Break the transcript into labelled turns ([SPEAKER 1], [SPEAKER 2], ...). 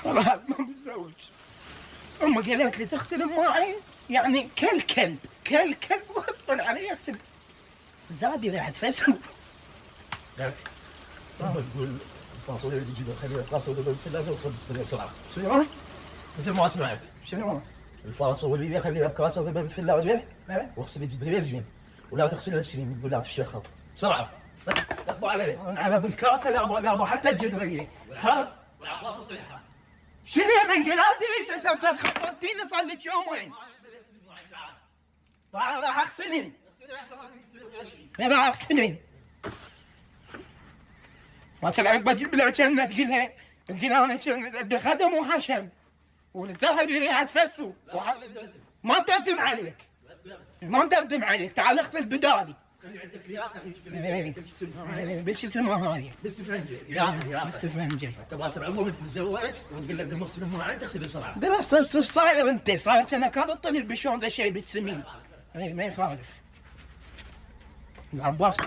[SPEAKER 1] والله ما متزوج. امي قالت لي تغسل معي يعني كالكلب غصبا علي اغسل. زادي راح تفسر.
[SPEAKER 2] تقول الفاصوليا اللي تجيبها خليها فاصوليا بالثلاجة وصب بسرعة.
[SPEAKER 1] شنو؟
[SPEAKER 2] مثل ما سمعت.
[SPEAKER 1] شنو؟
[SPEAKER 2] الفاصوليا خليها بكاسة وضربها بالثلاجة واغسلي جدريها زين ولا تغسلها بسنين تقول لا تشخط بسرعة. اطبع عليه.
[SPEAKER 1] انا بالكاسه لا ابو حتى الجدريه. ها؟
[SPEAKER 2] والعباصة صيحة.
[SPEAKER 1] شنو يا منقلاتي ليش انت خبرتيني صار لك يومين؟ راح اغسلين. راح اغسلين. ما تلعب بجيب لها كلمه تقولها انا خدم وحشم والذهب ريحه فسو ما تردم عليك. ما تردم عليك. تعال اغسل بدالي.
[SPEAKER 2] خلي عندك لياقة
[SPEAKER 1] بالش اسمها هاي؟
[SPEAKER 2] بالسفنجة.
[SPEAKER 1] بالسفنجة.
[SPEAKER 2] تبغى تصير عموما تتزوج وتقول لك اغسل معي تغسل بسرعة.
[SPEAKER 1] درس صاير انت صاير كأنك كان تطل البشون ذا شيء بتسمين. ما يخالف. العباس